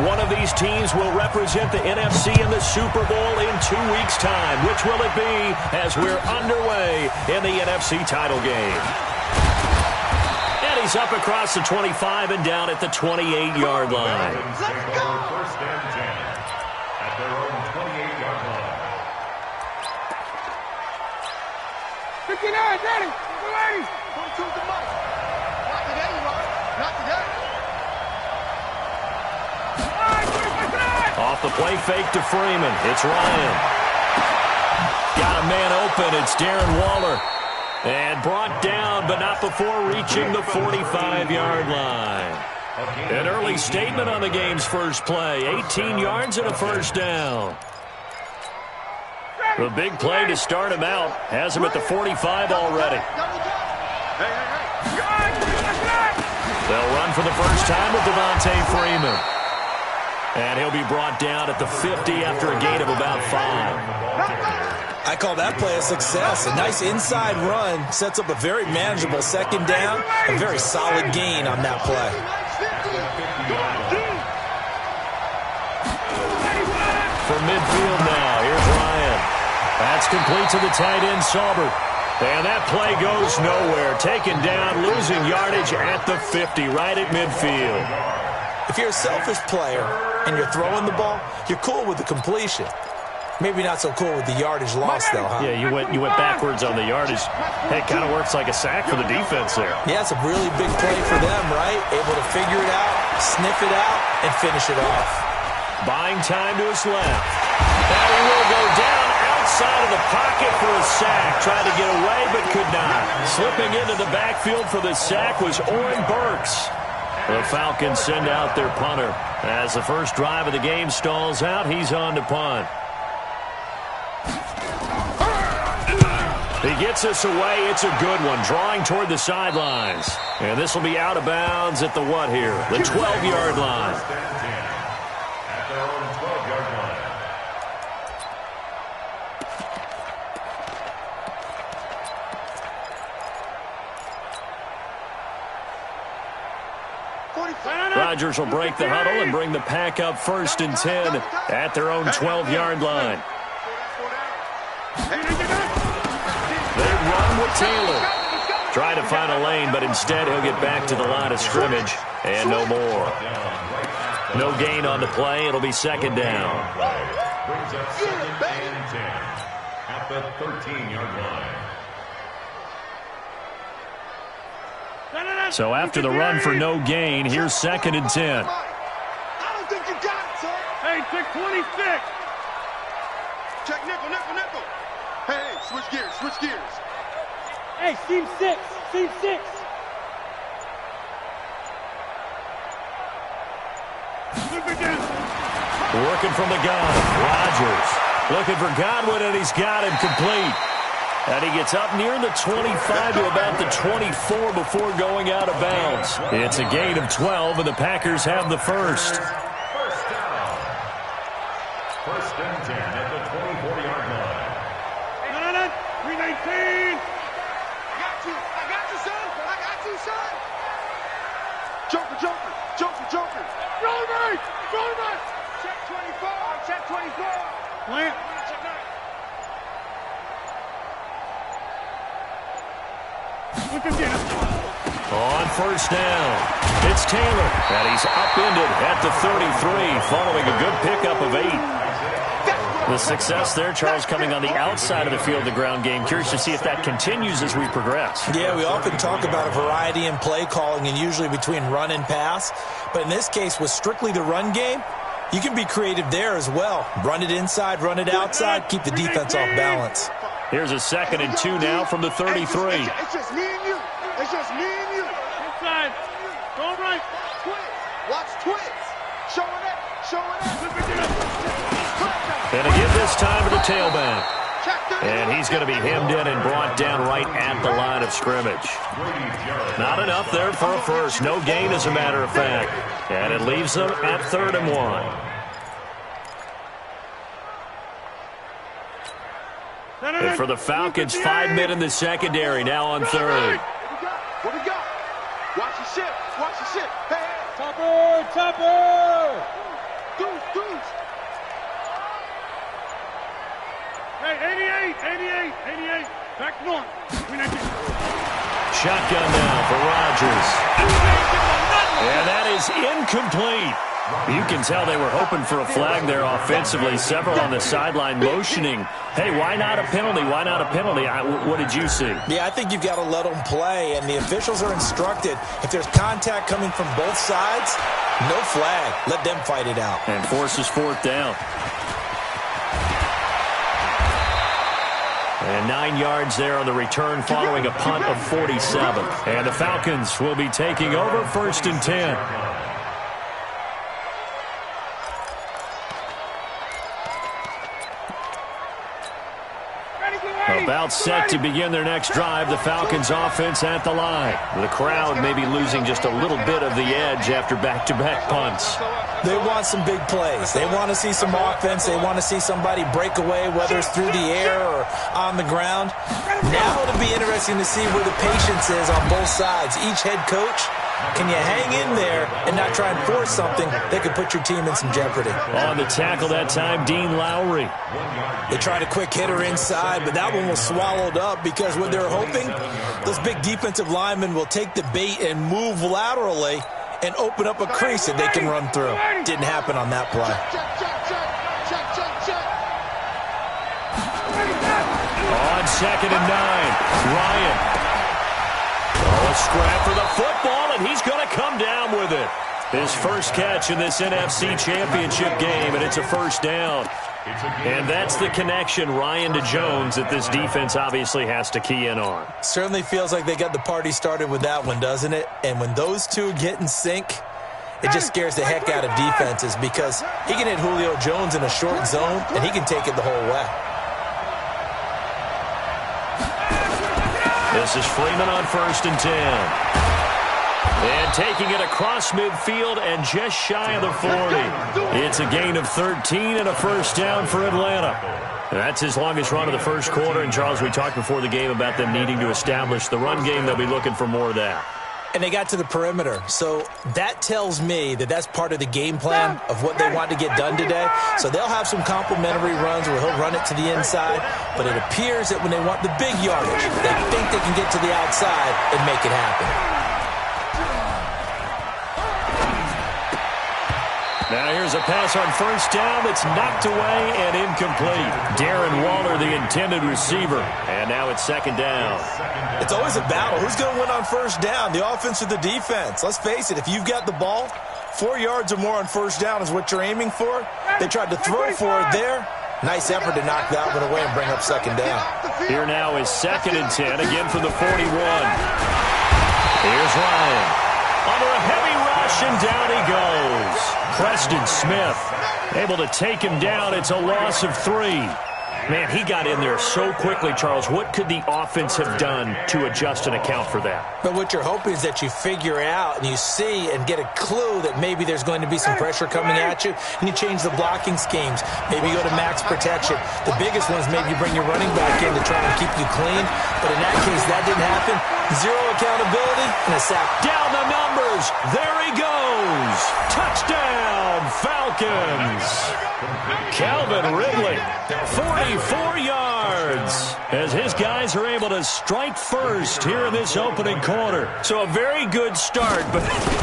One of these teams will represent the NFC in the Super Bowl in 2 weeks' time. Which will it be as we're underway in the NFC title game? And he's up across the 25 and down at the 28-yard line. Let's go! First and 10 at their own 28-yard line. 59, Daddy! 22's the mark. Not today, Mark. Not today. Off the play fake to Freeman. It's Ryan. Got a man open. It's Darren Waller. And brought down, but not before reaching the 45-yard line. An early statement on the game's first play. 18 yards and a first down. The big play to start him out. Has him at the 45 already. They'll run for the first time with Devontae Freeman. And he'll be brought down at the 50 after a gain of about 5. I call that play a success. A nice inside run sets up a very manageable second down. A very solid gain on that play. From midfield now, here's Ryan. That's complete to the tight end, Saubert. And that play goes nowhere. Taken down, losing yardage at the 50, right at midfield. If you're a selfish player and you're throwing the ball, you're cool with the completion. Maybe not so cool with the yardage loss, though, huh? Yeah, you went backwards on the yardage. Hey, it kind of works like a sack for the defense there. Yeah, it's a really big play for them, right? Able to figure it out, sniff it out, and finish it off. Buying time to his left. And he will go down outside of the pocket for a sack. Tried to get away, but could not. Slipping into the backfield for the sack was Oren Burks. The Falcons send out their punter. As the first drive of the game stalls out, he's on to punt. He gets us away. It's a good one. Drawing toward the sidelines. And this will be out of bounds at the what here? The 12-yard line. At their own 12-yard line. Rodgers will break the huddle and bring the pack up first and 10 at their own 12-yard line. They run with Taylor. Try to find a lane, but instead he'll get back to the line of scrimmage and no more. No gain on the play. It'll be second down. Brings up second and 10 at the 13-yard line. So after the run for no gain, here's second and 10. I don't think you got it, son. Hey, check 26. Check nickel, nickel, nickel. Hey, switch gears, switch gears. Hey, seam 6, seam 6. Working from the gun, Rodgers. Looking for Godwin, and he's got him complete. And he gets up near the 25 to about the 24 before going out of bounds. It's a gain of 12, and the Packers have the first. First down. First and 10 at the 24-yard line. 319. I got you, son. I got you, son. Joker, joker, joker, joker. Roll right, roll right. Check 24, check 24. Plant. Check 9. On first down, it's Taylor, and he's upended at the 33, following a good pickup of 8. The success there, Charles, coming on the outside of the field, the ground game. Curious to see if that continues as we progress. Yeah, we often talk about a variety in play calling and usually between run and pass. But in this case, with strictly the run game, you can be creative there as well. Run it inside, run it outside, keep the defense off balance. Here's a second and 2 now from the 33. It's just me and you. It's just me and you. Inside. Go right. Twins. Watch twins. Showing up. Showing up. And a give this time to the tailback. And he's going to be hemmed in and brought down right at the line of scrimmage. Not enough there for a first. No gain, as a matter of fact. And it leaves them at 3rd and 1. And for the Falcons, 5 men in the secondary, now on 3rd. What we got? Watch your shit. Watch your shit. Hey, hey. Topper! Topper! 88. Back to normal. Shotgun now for Rodgers. And that is incomplete. You can tell they were hoping for a flag there offensively. Several on the sideline motioning, hey, why not a penalty? Why not a penalty? What did you see? Yeah, I think you've got to let them play, and the officials are instructed, if there's contact coming from both sides, no flag. Let them fight it out. And forces fourth down. And 9 yards there on the return following a punt of 47. And the Falcons will be taking over 1st and 10. About set to begin their next drive, the Falcons offense at the line. The crowd may be losing just a little bit of the edge after back-to-back punts. They want some big plays. They want to see some offense. They want to see somebody break away, whether it's through the air or on the ground. Now it'll be interesting to see where the patience is on both sides. Each head coach, can you hang in there and not try and force something that could put your team in some jeopardy? On the tackle that time, Dean Lowry. They tried a quick hitter inside, but that one was swallowed up because what they're hoping, those big defensive linemen will take the bait and move laterally and open up a crease that they can run through. Didn't happen on that play. On 2nd and 9, Ryan. A scrap for the football, and he's going to come down with it. His first catch in this NFC Championship game, and it's a first down. And that's the connection, Ryan to Jones, that this defense obviously has to key in on. Certainly feels like they got the party started with that one, doesn't it? And when those two get in sync, it just scares the heck out of defenses because he can hit Julio Jones in a short zone, and he can take it the whole way. This is Freeman on 1st and 10. And taking it across midfield and just shy of the 40. It's a gain of 13 and a first down for Atlanta. That's his longest run of the first quarter. And, Charles, we talked before the game about them needing to establish the run game. They'll be looking for more of that. And they got to the perimeter. So that tells me that that's part of the game plan of what they want to get done today. So they'll have some complimentary runs where he'll run it to the inside. But it appears that when they want the big yardage, they think they can get to the outside and make it happen. Now here's a pass on first down that's knocked away and incomplete. Darren Waller, the intended receiver. And now it's 2nd down. It's always a battle. Who's going to win on first down, the offense or the defense? Let's face it, if you've got the ball, 4 yards or more on first down is what you're aiming for. They tried to throw for it there. Nice effort to knock that one away and bring up 2nd down. Here now is 2nd and 10, again from the 41. Here's Ryan. Under a heavy rush, and down he goes. Preston Smith able to take him down. It's a loss of 3. Man, he got in there so quickly, Charles. What could the offense have done to adjust and account for that? But what you're hoping is that you figure out and you see and get a clue that maybe there's going to be some pressure coming at you, and you change the blocking schemes. Maybe you go to max protection. The biggest one is maybe you bring your running back in to try and keep you clean. But in that case, that didn't happen. Zero accountability and a sack. Down the numbers. There he goes. Touchdown, Falcons. Calvin Ridley, 44 yards, as his guys are able to strike first here in this opening quarter. So a very good start, but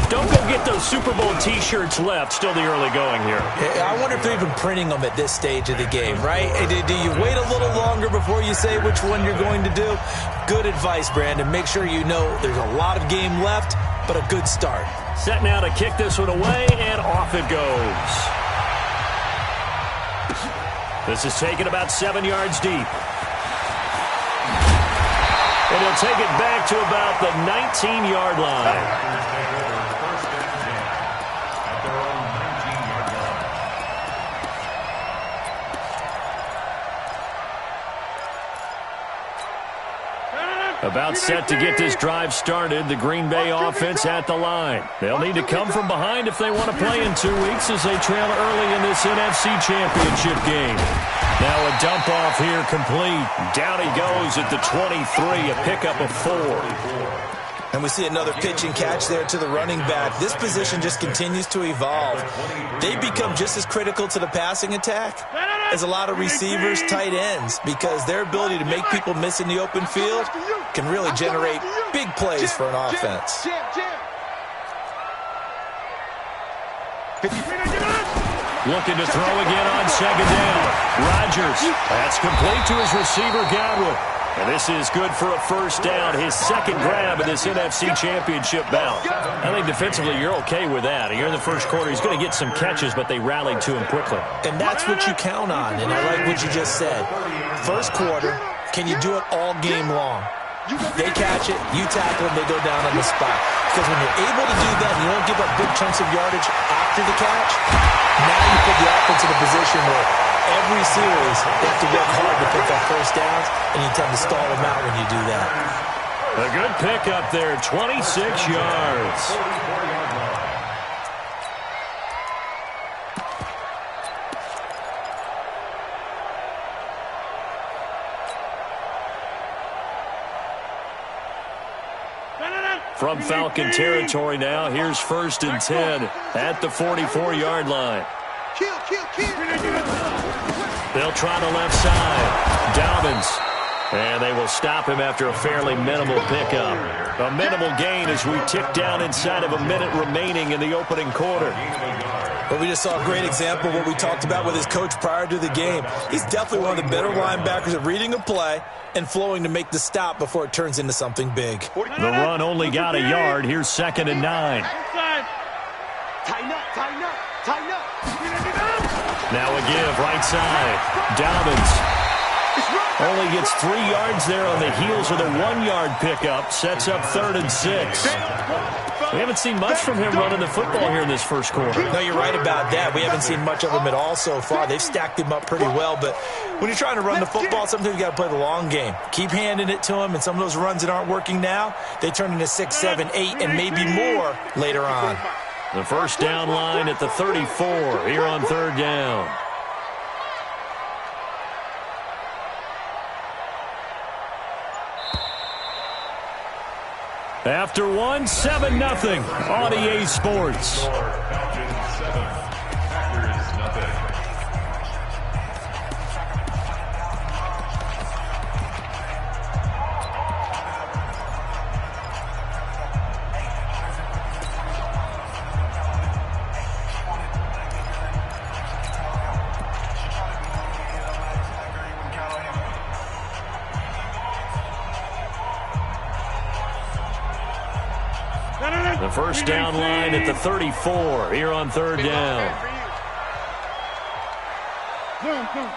don't go get those Super Bowl T-shirts left. Still the early going here. I wonder if they're even printing them at this stage of the game, right? Do you wait a little longer before you say which one you're going to do? Good advice, Brandon. Make sure you know there's a lot of game left, but a good start. Set now to kick this one away, and off it goes. This is taken about 7 yards deep. And he'll take it back to about the 19-yard line. About set to get this drive started. The Green Bay offense at the line. They'll need to come from behind if they want to play in 2 weeks as they trail early in this NFC Championship game. Now a dump off here complete. Down he goes at the 23, a pickup of 4. And we see another pitch and catch there to the running back. This position just continues to evolve. They become just as critical to the passing attack is a lot of receivers, tight ends, because their ability to make people miss in the open field can really generate big plays for an offense. Looking to throw again on second down. Rodgers, that's complete to his receiver, Godwin. And this is good for a first down, his second grab in this NFC Championship bout. I think defensively you're okay with that. You're in the first quarter. He's going to get some catches, but they rallied to him quickly. And that's what you count on, and I like what you just said. First quarter, can you do it all game long? They catch it, you tackle them, they go down on the spot. Because when you're able to do that, and you don't give up big chunks of yardage after the catch, now you put the offense in a position where every series they have to work hard to pick up first downs, and you tend to stall them out when you do that. A good pickup there, 26 yards. From Falcon territory now, here's 1st and 10 at the 44-yard line. They'll try the left side. Dobbins. And they will stop him after a fairly minimal pickup. A minimal gain as we tick down inside of a minute remaining in the opening quarter. But we just saw a great example of what we talked about with his coach prior to the game. He's definitely one of the better linebackers at reading a play and flowing to make the stop before it turns into something big. The run only got a yard. Here's 2nd and 9. Tighten up, tighten up, tighten up. Now a give, right side. Dobbins only gets 3 yards there on the heels of the 1-yard pickup. Sets up 3rd and 6. We haven't seen much from him running the football here in this first quarter. No, you're right about that. We haven't seen much of him at all so far. They've stacked him up pretty well, but when you're trying to run the football, sometimes you got to play the long game. Keep handing it to him, and some of those runs that aren't working now, they turn into 6, 7, 8, and maybe more later on. The first down line at the 34 here on 3rd down. After one, 7-0 on EA Sports. Falcons 7, Packers nothing. The first down line at the 34 here on 3rd down. Motion.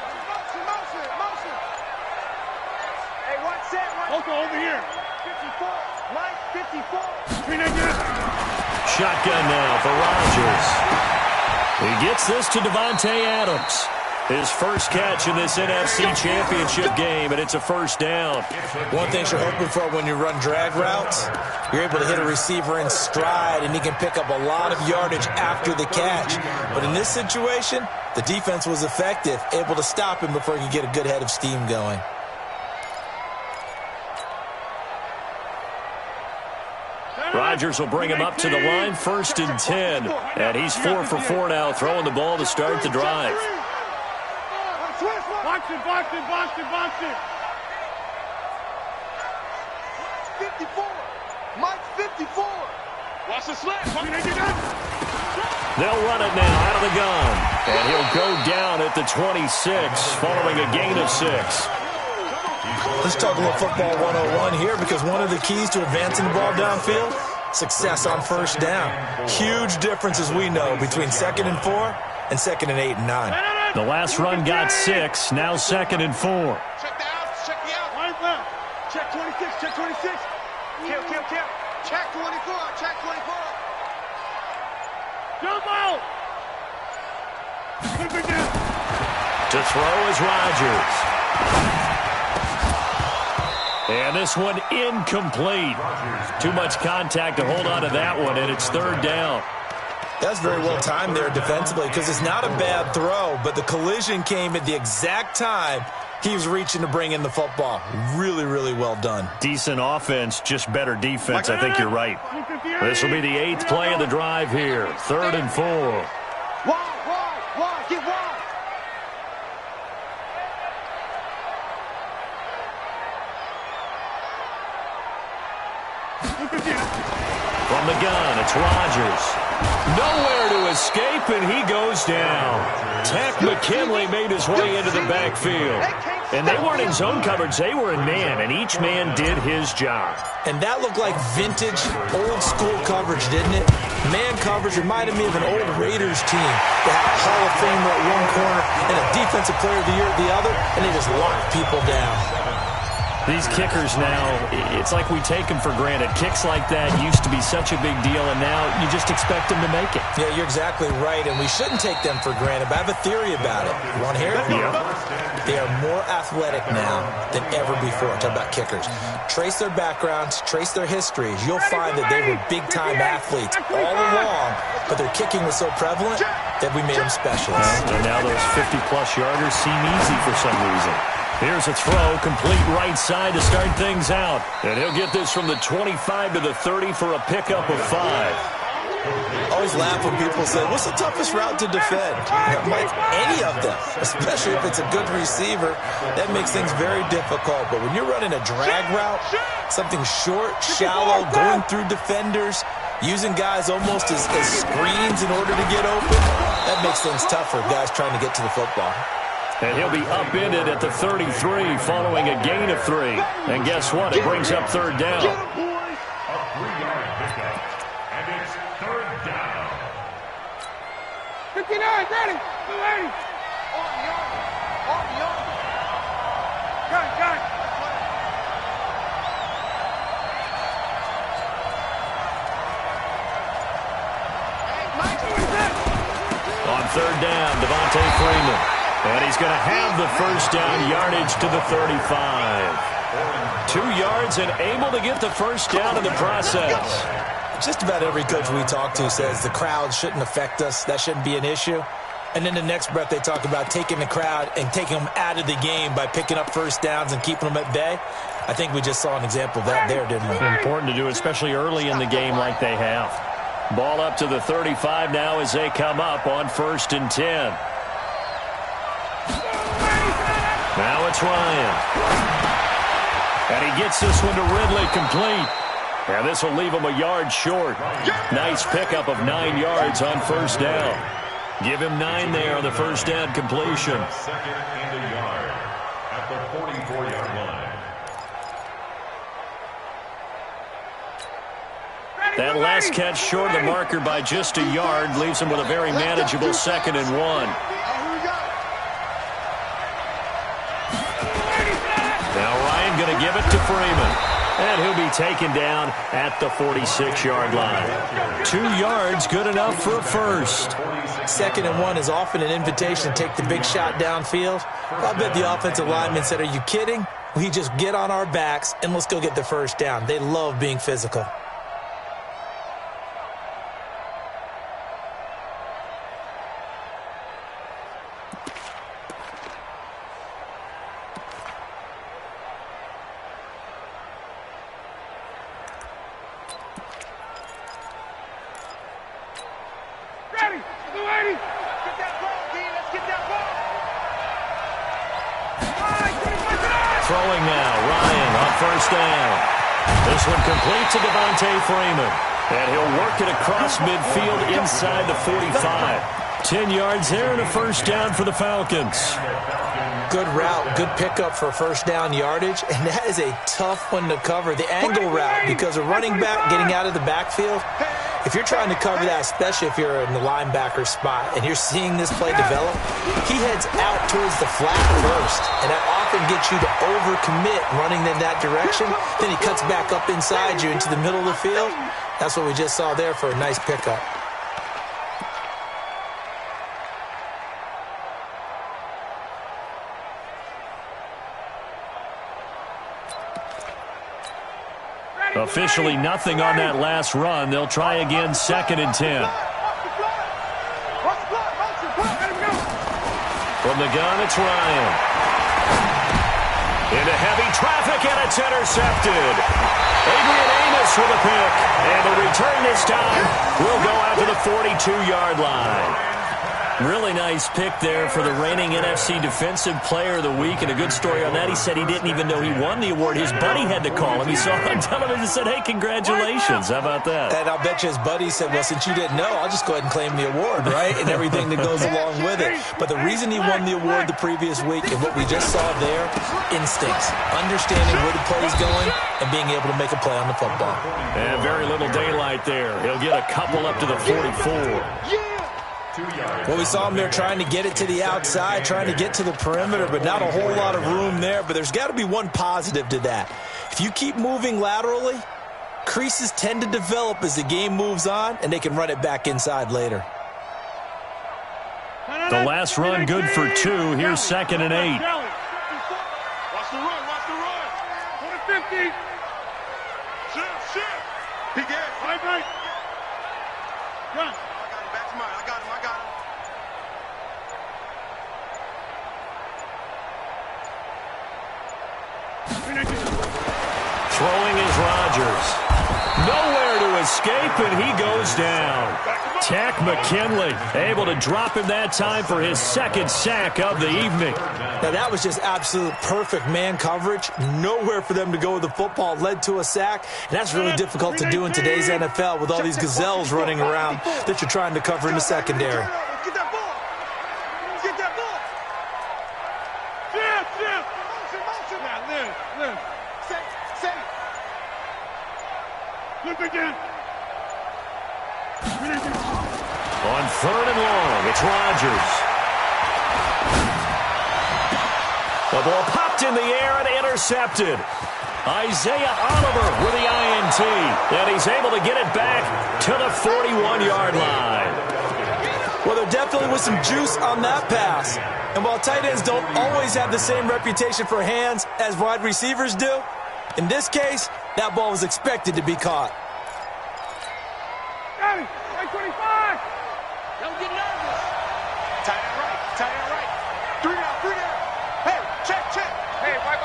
Hey, one set, one. Over here. 54. Mike, 54. Shotgun now for Rodgers. He gets this to Devontae Adams. His first catch in this NFC Championship game, and it's a first down. One thing you're hoping for when you run drag routes, you're able to hit a receiver in stride, and he can pick up a lot of yardage after the catch. But in this situation, the defense was effective, able to stop him before he could get a good head of steam going. Rodgers will bring him up to the line, 1st and 10. And he's 4 for 4 now, throwing the ball to start the drive. Box it. 54. Mike, 54. Watch the slip. They'll run it now out of the gun. And he'll go down at the 26, following a gain of 6. Let's talk a little football 101 here, because one of the keys to advancing the ball downfield, success on first down. Huge difference, as we know, between 2nd and 4 and 2nd and 8 and 9. The last run got 6, now 2nd and 4. Check the outs, check the outs. Check 26, check 26. Kill. Check 24, check 24. Jump out. To throw is Rodgers. And this one incomplete. Too much contact to hold on to that one, and it's 3rd down. That's very well timed there defensively, because it's not a bad throw, but the collision came at the exact time he was reaching to bring in the football. Really, really well done. Decent offense, just better defense. I think you're right. This will be the 8th play of the drive here. 3rd and 4. Wide, get wide. it's Rodgers. Nowhere to escape, and he goes down. Tech McKinley made his way into the backfield. And they weren't in zone coverage. They were in man, and each man did his job. And that looked like vintage, old-school coverage, didn't it? Man coverage reminded me of an old Raiders team. They had a Hall of Famer at one corner and a Defensive Player of the Year at the other, and they just locked people down. These kickers now, it's like we take them for granted. Kicks like that used to be such a big deal, and now you just expect them to make it. Yeah, you're exactly right, and we shouldn't take them for granted, but I have a theory about it. You want to hear it? Yeah. They are more athletic now than ever before. Talk about kickers. Trace their backgrounds, trace their histories. You'll find that they were big-time athletes all along, but their kicking was so prevalent that we made them specialists. And now those 50-plus yarders seem easy for some reason. Here's a throw, complete right side to start things out. And he'll get this from the 25 to the 30 for a pickup of 5. I always laugh when people say, what's the toughest route to defend? Like any of them, especially if it's a good receiver, that makes things very difficult. But when you're running a drag route, something short, shallow, going through defenders, using guys almost as screens in order to get open, that makes things tough for guys trying to get to the football. And he'll be upended at the 33 following a gain of 3. And guess what? It brings up third down. A 3-yard pickup. And it's third down. 59, ready, 280. On the arm. Got it. On third down, Devontae Freeman. And he's going to have the first down yardage to the 35. 2 yards and able to get the first down in the process. Just about every coach we talk to says the crowd shouldn't affect us. That shouldn't be an issue. And then the next breath they talk about taking the crowd and taking them out of the game by picking up first downs and keeping them at bay. I think we just saw an example of that there, didn't we? Important to do, especially early in the game like they have. Ball up to the 35 now as they come up on 1st and 10. Now it's Ryan. And he gets this one to Ridley complete. And this will leave him a yard short. Nice pickup of 9 yards on first down. Give him 9 there on the first down completion. Second and a yard at the 44-yard line. That last catch short of the marker by just a yard leaves him with a very manageable 2nd and 1. Now Ryan going to give it to Freeman. And he'll be taken down at the 46-yard line. 2 yards, good enough for a first. 2nd and 1 is often an invitation to take the big shot downfield. I bet the offensive lineman said, are you kidding? We just get on our backs and let's go get the first down. They love being physical. Throwing now, Ryan on first down. This one complete to Devontae Freeman. And he'll work it across midfield inside the 45. 10 yards there and a first down for the Falcons. Good route, good pickup for first down yardage, and that is a tough one to cover. The angle route, because a running back getting out of the backfield, if you're trying to cover that, especially if you're in the linebacker spot and you're seeing this play develop, he heads out towards the flat first, and that often gets you to overcommit running in that direction. Then he cuts back up inside you into the middle of the field. That's what we just saw there for a nice pickup. Officially nothing on that last run. They'll try again, 2nd and 10. From the gun, it's Ryan. Into heavy traffic, and it's intercepted. Adrian Amos with a pick. And the return this time will go out to the 42-yard line. Really nice pick there for the reigning NFC Defensive Player of the Week, and a good story on that. He said he didn't even know he won the award. His buddy had to call him. He saw it on television and said, hey, congratulations. How about that? And I'll bet you his buddy said, well, since you didn't know, I'll just go ahead and claim the award, right? And everything that goes along with it. But the reason he won the award the previous week and what we just saw there, instincts, understanding where the play is going and being able to make a play on the football. And very little daylight there. He'll get a couple up to the 44. Well, we saw him there trying to get it to the outside, trying to get to the perimeter, but not a whole lot of room there. But there's got to be one positive to that. If you keep moving laterally, creases tend to develop as the game moves on, and they can run it back inside later. The last run good for 2. Here's 2nd and 8. Watch the run, watch the run. 50. Shift. He get it. Right. Run. I got him. Throwing is Rodgers. Nowhere to escape, and he goes down. Tack McKinley able to drop him that time for his 2nd sack of the evening. Now, that was just absolute perfect man coverage. Nowhere for them to go with the football. Led to a sack, and that's really difficult to do in today's NFL with all these gazelles running around that you're trying to cover in the secondary. Get that ball. Get that ball. Shift. Motion. Now, live. Say. Look again. On 3rd and long, it's Rodgers. The ball popped in the air and intercepted. Isaiah Oliver with the INT. And he's able to get it back to the 41-yard line. Well, there definitely was some juice on that pass. And while tight ends don't always have the same reputation for hands as wide receivers do, in this case, that ball was expected to be caught. Got him. 25. Don't get nervous. Tight end right. 3 down. Hey, check. Hey, bye.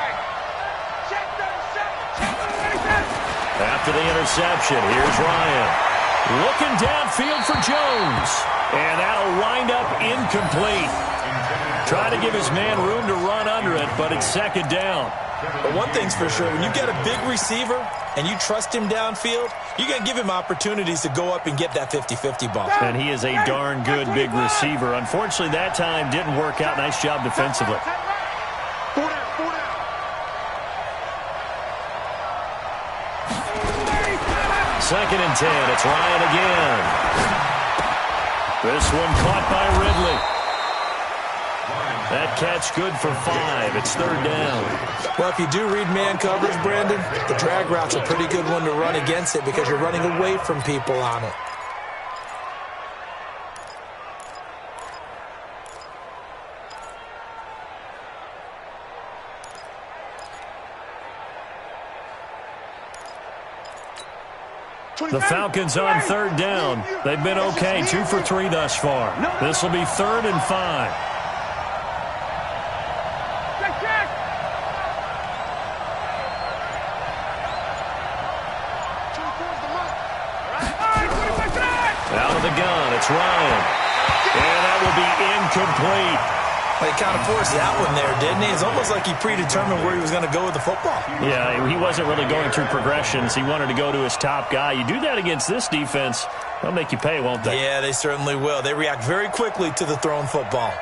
Check 37. After the interception, here's Ryan. Looking downfield for Jones. And that'll wind up incomplete. Trying to give his man room to run under it, but it's 2nd down. But one thing's for sure, when you get a big receiver and you trust him downfield, you're going to give him opportunities to go up and get that 50-50 ball. And he is a darn good big receiver. Unfortunately, that time didn't work out. Nice job defensively. 4 down. 2nd and 10. It's Ryan again. This one caught by Ridley. That catch good for 5. It's 3rd down. Well, if you do read man coverage, Brandon, the drag route's a pretty good one to run against it because you're running away from people on it. The Falcons on 3rd down. They've been okay, 2 for 3 thus far. This will be 3rd and 5. Out of the gun, it's Ryan. And that will be incomplete. Well, he kind of forced that one there, didn't he? It's almost like he predetermined where he was going to go with the football. Yeah, he wasn't really going through progressions. He wanted to go to his top guy. You do that against this defense, they'll make you pay, won't they? Yeah, they certainly will. They react very quickly to the thrown football.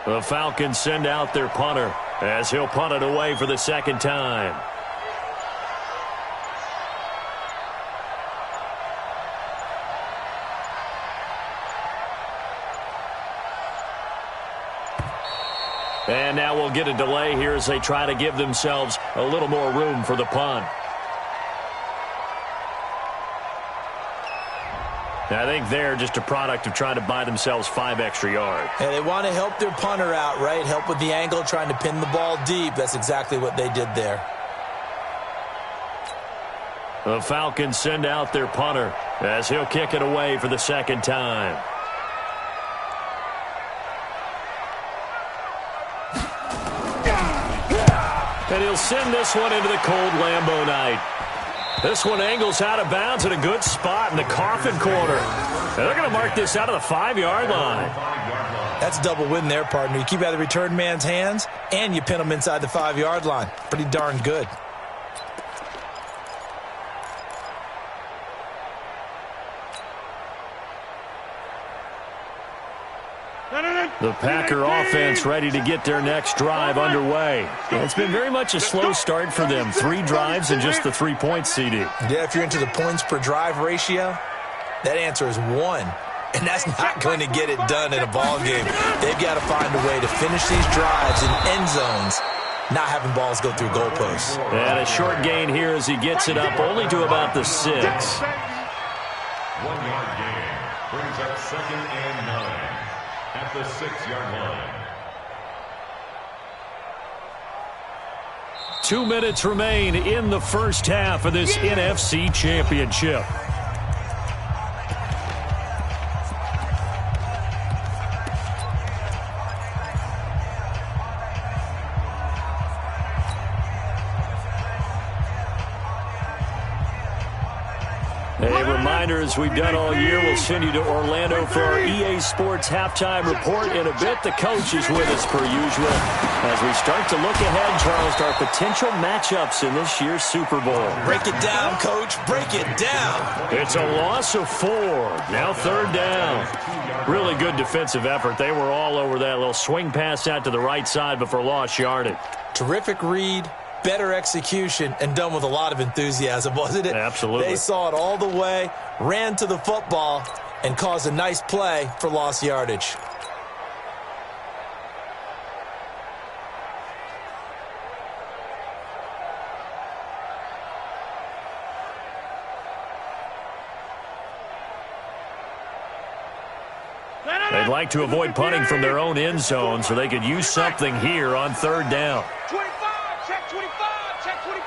The Falcons send out their punter as he'll punt it away for the 2nd time. And now we'll get a delay here as they try to give themselves a little more room for the punt. I think they're just a product of trying to buy themselves 5 extra yards. And they want to help their punter out, right? Help with the angle, trying to pin the ball deep. That's exactly what they did there. The Falcons send out their punter as he'll kick it away for the second time. And he'll send this one into the cold Lambeau night. This one angles out of bounds at a good spot in the coffin corner. And they're going to mark this out of the 5-yard line. That's a double win there, partner. You keep out of the return man's hands, and you pin him inside the 5-yard line. Pretty darn good. The Packer offense ready to get their next drive underway. It's been very much a slow start for them. 3 drives and just the 3 points, CD. Yeah, if you're into the points per drive ratio, that answer is 1. And that's not going to get it done in a ball game. They've got to find a way to finish these drives in end zones, not having balls go through goalposts. And a short gain here as he gets it up only to about the 6. 1-yard gain brings up 2nd and 9 at the 6-yard line. 2 minutes remain in the first half of this NFC Championship. A reminder, as we've done all year, we'll send you to Orlando for our EA Sports halftime report in a bit. The coach is with us per usual as we start to look ahead, Charles, to our potential matchups in this year's Super Bowl. Break it down, Coach. Break it down. It's a loss of 4. Now 3rd down. Really good defensive effort. They were all over that little swing pass out to the right side before lost yardage. Terrific read. Better execution, and done with a lot of enthusiasm, wasn't it? Absolutely. They saw it all the way, ran to the football, and caused a nice play for lost yardage. They'd like to avoid punting from their own end zone so they could use something here on 3rd down. 25, check 25, check 25.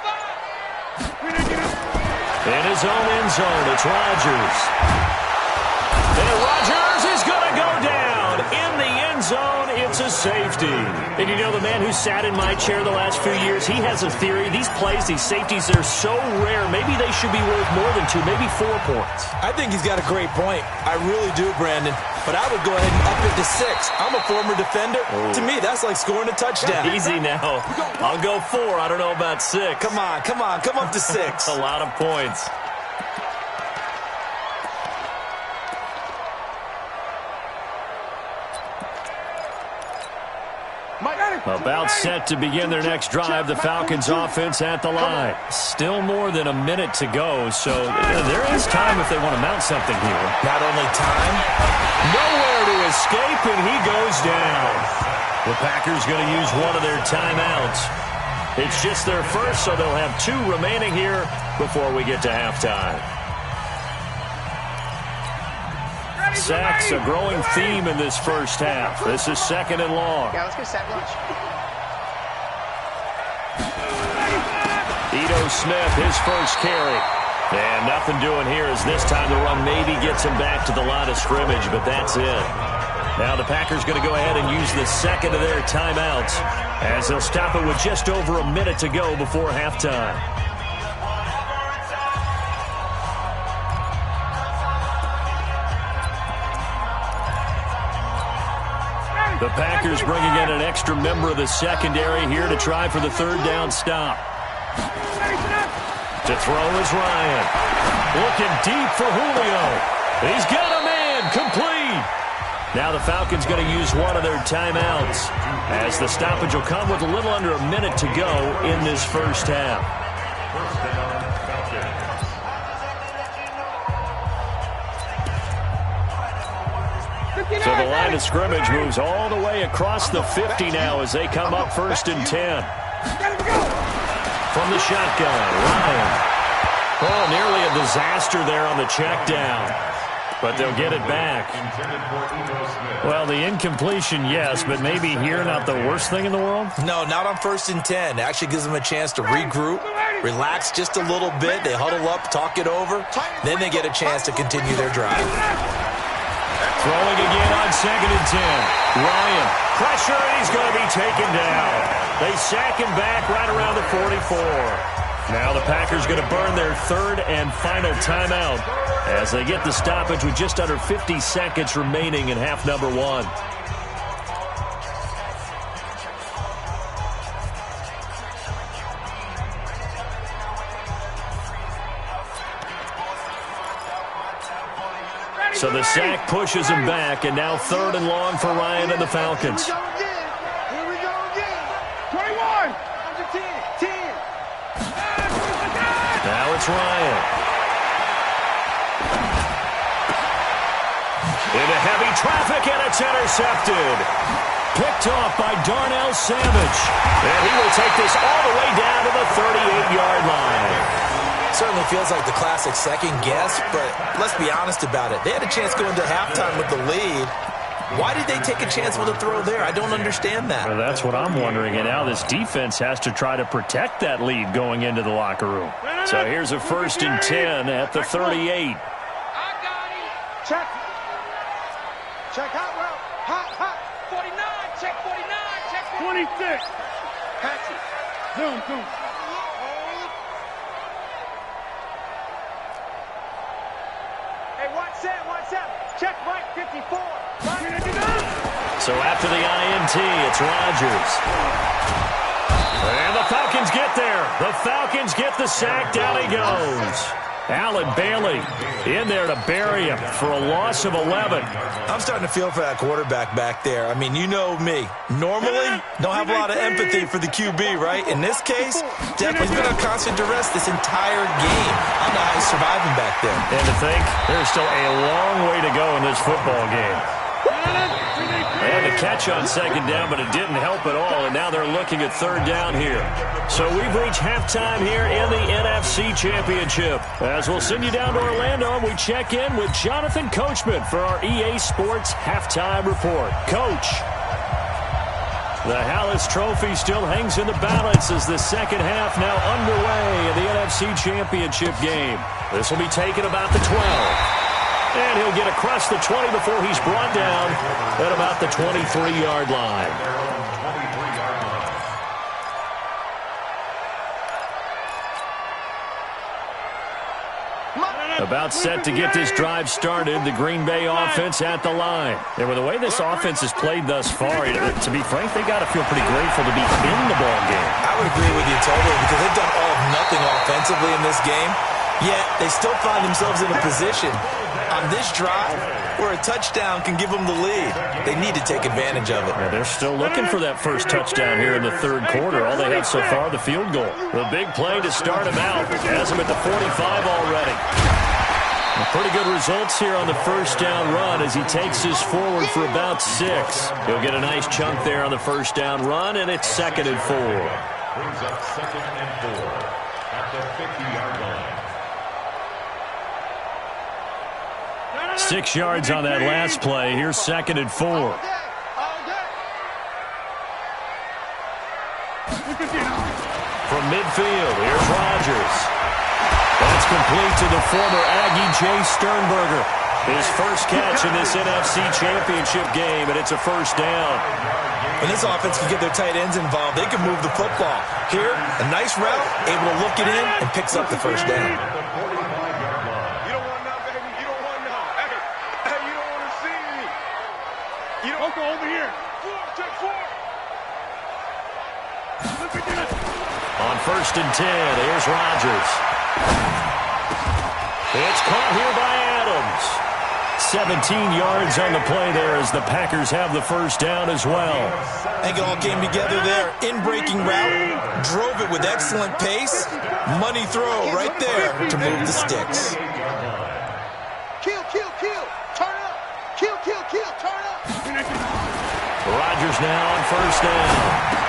In his own end zone, it's Rodgers. And Rodgers is going to go down in the end zone. It's a safety. And you know, the man who sat in my chair the last few years, he has a theory. These plays, these safeties, they're so rare. Maybe they should be worth more than 2, maybe 4 points. I think he's got a great point. I really do, Brandon. But I would go ahead and up it to 6. I'm a former defender. To me, that's like scoring a touchdown. Easy now. I'll go 4. I don't know about 6. Come on. Come up to 6. A lot of points. About set to begin their next drive, the Falcons offense at the line. Still more than a minute to go, so there is time if they want to mount something here. Not only time, nowhere to escape, and he goes down. The Packers going to use one of their timeouts. It's just their first, so they'll have 2 remaining here before we get to halftime. Sacks, a growing theme in this first half. This is 2nd and long. Yeah, let's get sack lunch. Ito Smith, his first carry. And nothing doing here as this time the run maybe gets him back to the line of scrimmage, but that's it. Now the Packers going to go ahead and use the second of their timeouts as they'll stop it with just over a minute to go before halftime. The Packers bringing in an extra member of the secondary here to try for the 3rd down stop. To throw is Ryan. Looking deep for Julio. He's got a man. Complete. Now the Falcons going to use one of their timeouts as the stoppage will come with a little under a minute to go in this first half. First down, Falcons. So the line of scrimmage moves all the way across the 50 now as they come up 1st and 10. From the shotgun, Ryan. Oh, nearly a disaster there on the check down. But they'll get it back. Well, the incompletion, yes, but maybe here not the worst thing in the world? No, not on 1st and 10. It actually gives them a chance to regroup, relax just a little bit. They huddle up, talk it over. Then they get a chance to continue their drive. Throwing again on 2nd and 10. Ryan, pressure, and he's going to be taken down. They sack him back right around the 44. Now the Packers going to burn their 3rd and final timeout as they get the stoppage with just under 50 seconds remaining in half number 1. So the sack pushes him back, and now 3rd and long for Ryan and the Falcons. Here we go again. 21. Under 10. 10. Now it's Ryan. Into heavy traffic, and it's intercepted. Picked off by Darnell Savage. And he will take this all the way down to the 38-yard line. Certainly feels like the classic second guess, but let's be honest about it. They had a chance going into halftime with the lead. Why did they take a chance with a throw there? I don't understand that. Well, that's what I'm wondering, and now this defense has to try to protect that lead going into the locker room. So here's a 1st and 10 at the 38. I got him. Check. Check hot route. Hot. 49. Check 49. Check 26. Patch it. Zoom. Watch that. Check right, 54. So after the INT, it's Rodgers. And the Falcons get there. The Falcons get the sack. Down he goes. Allen Bailey in there to bury him for a loss of 11. I'm starting to feel for that quarterback back there. I mean, you know me. Normally, don't have a lot of empathy for the QB, right? In this case, definitely he's been on constant duress this entire game. I don't know how he's surviving back there. And to think, there's still a long way to go in this football game. And a catch on 2nd down, but it didn't help at all, and now they're looking at 3rd down here. So we've reached halftime here in the NFC Championship. As we'll send you down to Orlando, and we check in with Jonathan Coachman for our EA Sports Halftime Report. Coach. The Hallis Trophy still hangs in the balance as the second half now underway in the NFC Championship game. This will be taken about the 12. And he'll get across the 20 before he's brought down at about the 23-yard line. About set to get this drive started, the Green Bay offense at the line. And with the way this offense has played thus far, to be frank, they got to feel pretty grateful to be in the ball game. I would agree with you totally because they've done all of nothing offensively in this game, yet they still find themselves in a position on this drive where a touchdown can give them the lead. They need to take advantage of it. Yeah, they're still looking for that first touchdown here in the 3rd quarter. All they have so far, the field goal. The big play to start him out. Has him at the 45 already. Pretty good results here on the 1st down run as he takes this forward for about 6. He'll get a nice chunk there on the 1st down run, and it's 2nd and 4. Brings up 2nd and 4 at the 50-yard line. 6 yards on that last play. Here's 2nd and 4. From midfield, here's Rodgers. That's complete to the former Aggie Jay Sternberger. His first catch in this NFC Championship game, and it's a 1st down. When this offense can get their tight ends involved, they can move the football. Here, a nice route, able to look it in, and picks up the 1st down. You don't want none, baby. You don't want none. Hey, you don't want to see me. You don't go over here. 4, check 4. Look at this. On 1st and 10, here's Rodgers. It's caught here by Adams. 17 yards on the play there as the Packers have the 1st down as well. I think it all came together there. In-breaking route, drove it with excellent pace. Money throw right there to move the sticks. Kill. Turn up. Kill. Turn up. Rodgers now on 1st down.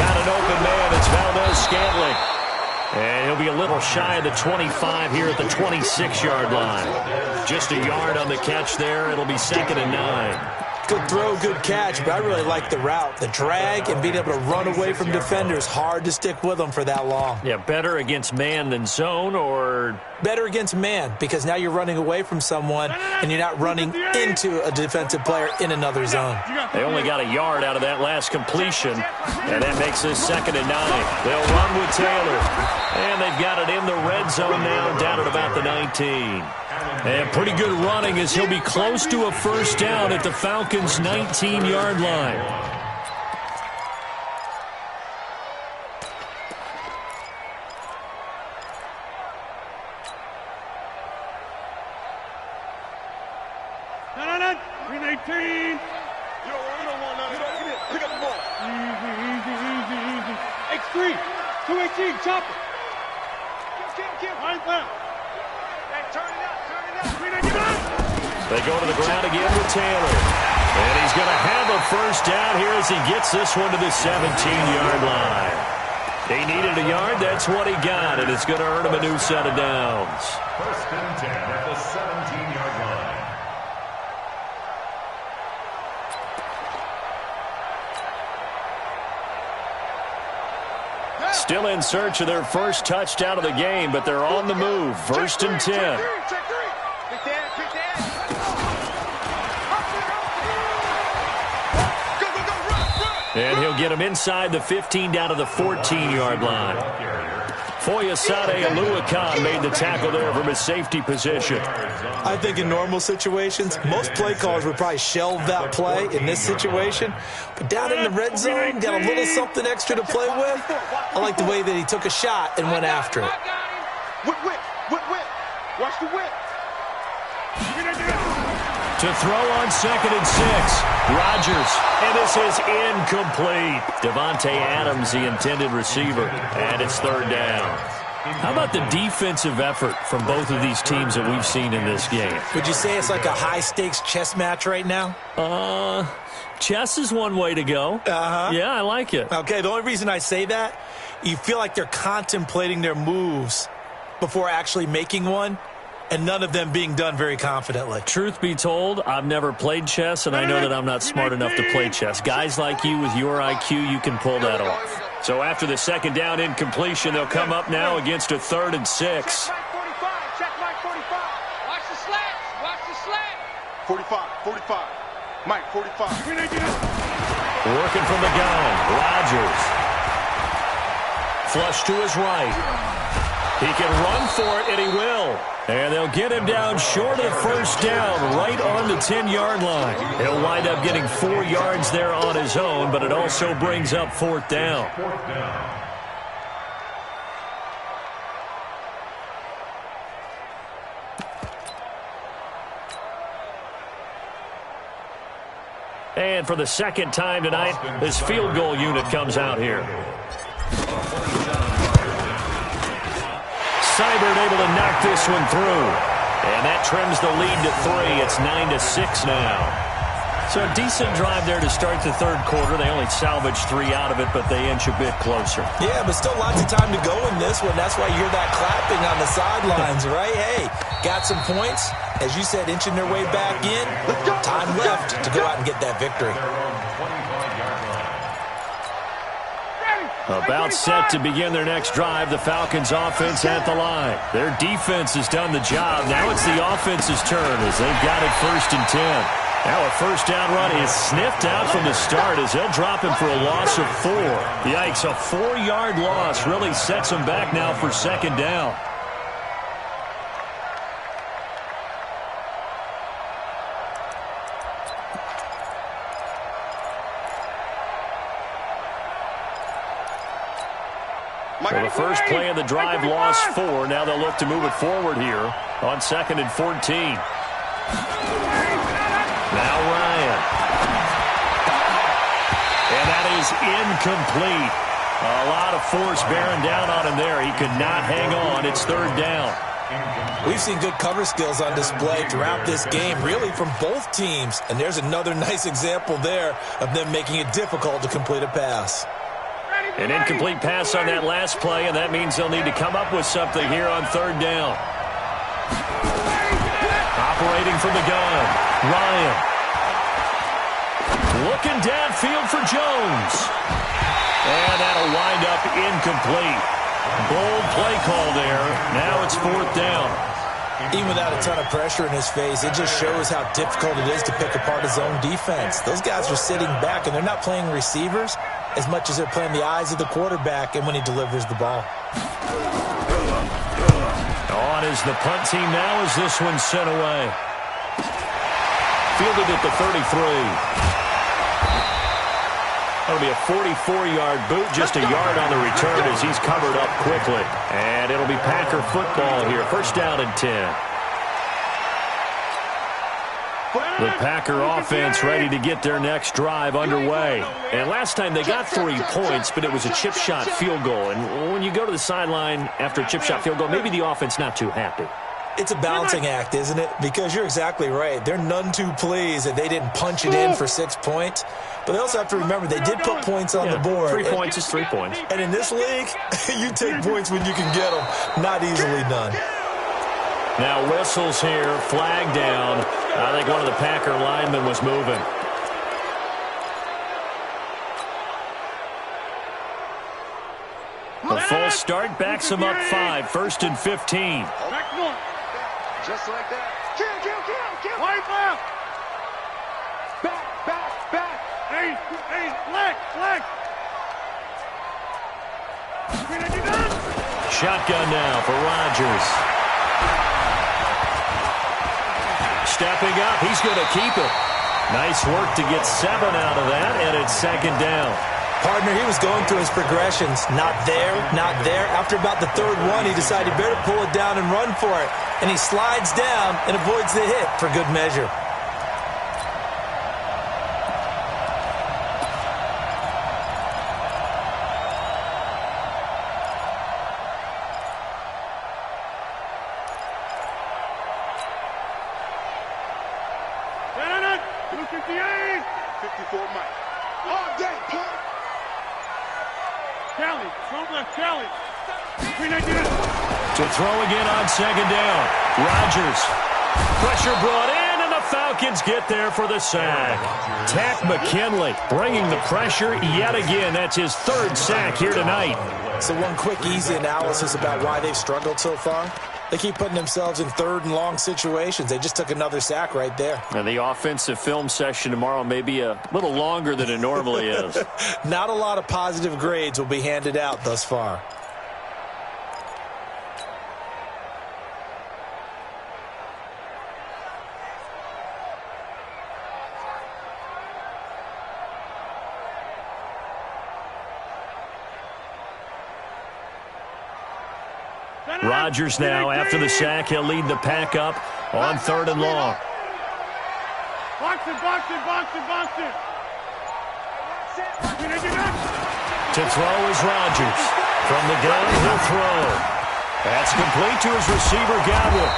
Got an open man. It's Valdez-Scantling. And he'll be a little shy of the 25 here at the 26-yard line. Just a yard on the catch there. It'll be 2nd and 9. Good throw, good catch, but I really like the route. The drag and being able to run away from defenders, hard to stick with them for that long. Yeah, better against man than zone, or? Better against man, because now you're running away from someone and you're not running into a defensive player in another zone. They only got a yard out of that last completion, and that makes this 2nd and 9. They'll run with Taylor, and they've got it in the red zone now, down at about the 19. And pretty good running as he'll be close to a first down at the Falcons' 19-yard line. They go to the ground again with Taylor. And he's going to have a first down here as he gets this one to the 17-yard line. He needed a yard. That's what he got, and it's going to earn him a new set of downs. 1st and 10 at the 17-yard line. Still in search of their first touchdown of the game, but they're on the move. 1st and 10. And he'll get him inside the 15 down to the 14-yard line. Foyesade Aluakan made the tackle there from his safety position. I think in normal situations, most play callers would probably shelve that play in this situation. But down in the red zone, got a little something extra to play with. I like the way that he took a shot and went after it. Whip. Watch the whip. To throw on 2nd and 6. Rodgers, and this is incomplete. Devontae Adams, the intended receiver, and it's 3rd down. How about the defensive effort from both of these teams that we've seen in this game? Would you say it's like a high-stakes chess match right now? Chess is one way to go. Yeah, I like it. Okay, the only reason I say that, you feel like they're contemplating their moves before actually making one, and none of them being done very confidently. Truth be told, I've never played chess, and I know that I'm not smart enough to play chess. Guys like you with your IQ, you can pull that off. So after the 2nd down incompletion, they'll come up now against a 3rd and 6. Check Mike 45. Watch the slant. 45. Mike 45. Working from the gun. Rodgers. Flush to his right. He can run for it, and he will. And they'll get him down short of first down, right on the 10-yard line. He'll wind up getting 4 yards there on his own, but it also brings up 4th down. And for the 2nd time tonight, this field goal unit comes out here. Seibert able to knock this one through. And that trims the lead to 3. It's 9-6 now. So a decent drive there to start the 3rd quarter. They only salvaged 3 out of it, but they inch a bit closer. Yeah, but still lots of time to go in this one. That's why you hear that clapping on the sidelines, right? Hey, got some points. As you said, inching their way back in. Time left to go out and get that victory. About set to begin their next drive, the Falcons offense at the line. Their defense has done the job. Now it's the offense's turn as they've got it 1st and 10. Now a first down run is sniffed out from the start as they'll drop him for a loss of 4. Yikes, a 4-yard loss really sets them back now for 2nd down. So the first play of the drive lost 4. Now they'll look to move it forward here on 2nd and 14. Now Ryan. And that is incomplete. A lot of force bearing down on him there. He could not hang on. It's 3rd down. We've seen good cover skills on display throughout this game, really from both teams. And there's another nice example there of them making it difficult to complete a pass. An incomplete pass on that last play, and that means they'll need to come up with something here on 3rd down. Operating from the gun, Ryan. Looking downfield for Jones. And that'll wind up incomplete. Bold play call there. Now it's 4th down. Even without a ton of pressure in his face, it just shows how difficult it is to pick apart his own defense. Those guys are sitting back, and they're not playing receivers as much as they're playing the eyes of the quarterback and when he delivers the ball. On is the punt team now as this one's sent away. Fielded at the 33. That'll be a 44-yard boot, just a yard on the return as he's covered up quickly. And it'll be Packer football here. 1st down and 10. The Packer offense ready to get their next drive underway. And last time they got 3 points, but it was a chip shot field goal. And when you go to the sideline after a chip shot field goal, maybe the offense not too happy. It's a balancing act, isn't it? Because you're exactly right. They're none too pleased that they didn't punch it in for 6 points. But they also have to remember they did put points on the board. 3 points is 3 points. And in this league, you take points when you can get them. Not easily done. Now whistles here, flag down. I think one of the Packer linemen was moving. A false start backs him up 5. 1st and 15. Back north. Just like that. Kill. White left. Back. Hey, flag. Shotgun now for Rodgers. Stepping up, he's going to keep it. Nice work to get 7 out of that, and it's 2nd down. Partner, he was going through his progressions. Not there. After about the 3rd one, he decided he better pull it down and run for it. And he slides down and avoids the hit for good measure. To throw again on 2nd down. Rodgers. Pressure brought in, and the Falcons get there for the sack. Tack McKinley bringing the pressure yet again. That's his 3rd sack here tonight. So one quick, easy analysis about why they've struggled so far. They keep putting themselves in 3rd and long situations. They just took another sack right there. And the offensive film session tomorrow may be a little longer than it normally is. Not a lot of positive grades will be handed out thus far. Rodgers now, after the sack, he'll lead the pack up on 3rd and long. Box it. To throw is Rodgers. From the gun, he'll throw. That's complete to his receiver, Godwin.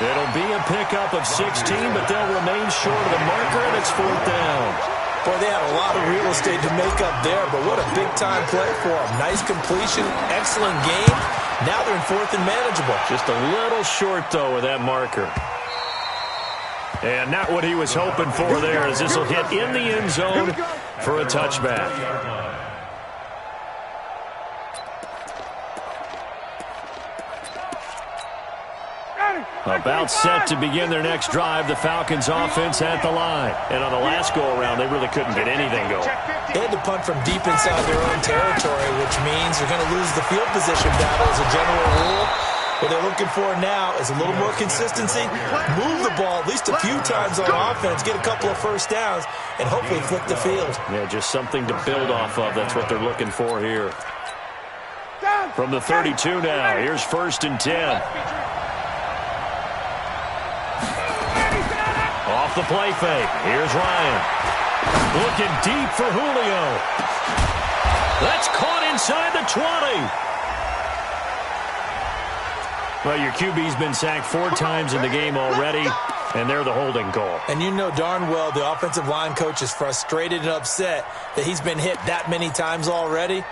It'll be a pickup of 16, but they'll remain short of the marker, and it's 4th down. Boy, they had a lot of real estate to make up there, but what a big-time play for them. Nice completion, excellent game. Now they're in 4th and manageable. Just a little short, though, with that marker. And not what he was hoping for there, as this will hit in the end zone for a touchback. About set to begin their next drive, the Falcons offense at the line. And on the last go-around, they really couldn't get anything going. They had to punt from deep inside their own territory, which means they're going to lose the field position battle as a general rule. What they're looking for now is a little more consistency, move the ball at least a few times on offense, get a couple of 1st downs, and hopefully flip the field. Yeah, just something to build off of. That's what they're looking for here. From the 32 now, here's 1st and 10. Off the play fake. Here's Ryan. Looking deep for Julio. That's caught inside the 20. Well, your QB's been sacked 4 times in the game already, and they're the holding call. And you know darn well the offensive line coach is frustrated and upset that he's been hit that many times already.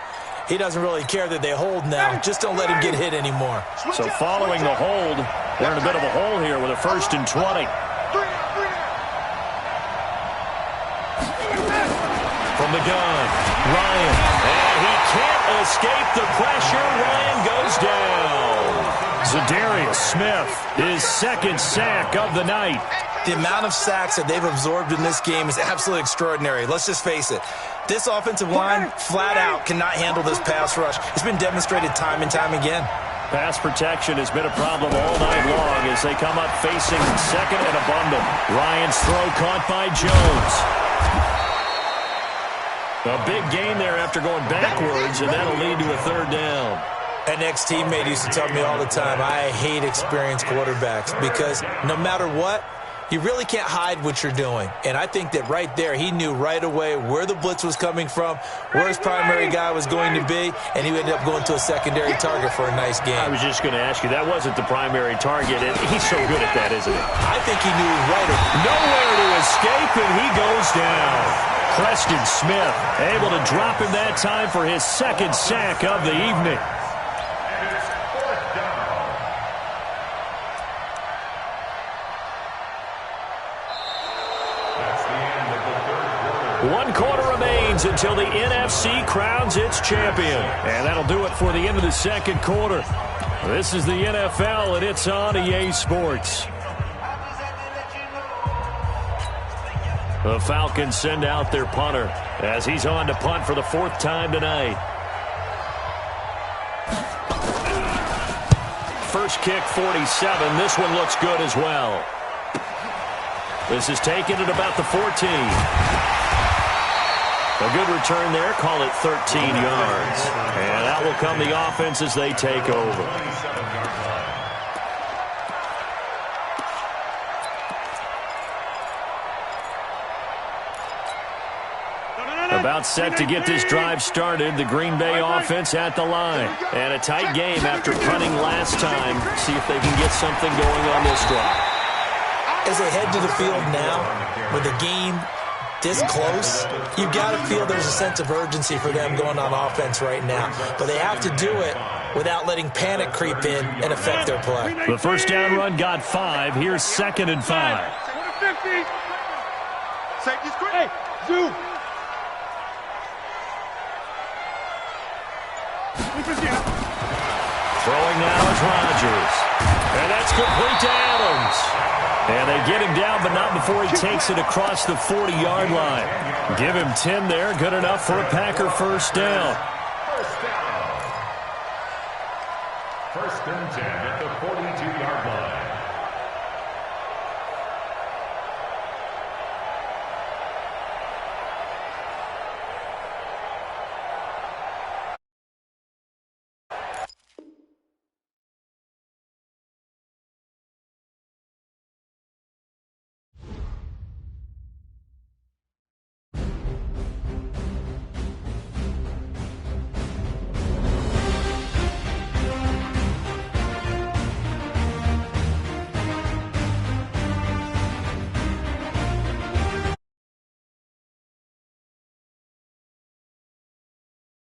He doesn't really care that they hold now. Just don't let him get hit anymore. So following the hold, they're in a bit of a hole here with a 1st and 20. from the gun. Ryan, and he can't escape the pressure. Ryan goes down. Zadarius Smith, his second sack of the night. The amount of sacks that they've absorbed in this game is absolutely extraordinary. Let's just face it. This offensive line, flat out, cannot handle this pass rush. It's been demonstrated time and time again. Pass protection has been a problem all night long as they come up facing second and abundant. Ryan's throw caught by Jones. A big gain there after going backwards, and that'll lead to a third down. An ex-teammate used to tell me all the time, I hate experienced quarterbacks because no matter what, you really can't hide what you're doing. And I think that right there, he knew right away where the blitz was coming from, where his primary guy was going to be, and he ended up going to a secondary target for a nice game. I was just going to ask you, that wasn't the primary target, and he's so good at that, isn't he? I think he knew right away. Nowhere to escape, and he goes down. Preston Smith able to drop him that time for his second sack of the evening. One quarter remains until the NFC crowns its champion. And that'll do it for the end of the second quarter. This is the NFL, and it's on EA Sports. The Falcons send out their punter as he's on to punt for the fourth time tonight. First kick, 47. This one looks good as well. This is taken at about the 14. A good return there. Call it 13 yards. And that will come the offense as they take over. About set to get this drive started. The Green Bay offense at the line. And a tight game after punting last time. See if they can get something going on this drive. As they head to the field now, with the game this close, you've got to feel there's a sense of urgency for them going on offense right now. But they have to do it without letting panic creep in and affect their play. The first down run got 5. Here's 2nd and 5. Safety's quick. Hey, zoom. Throwing now is Rodgers. And that's complete to Adams. And they get him down, but not before he takes it across the 40-yard line. Give him 10 there. Good enough for a Packer first down. First and 10 at the 40.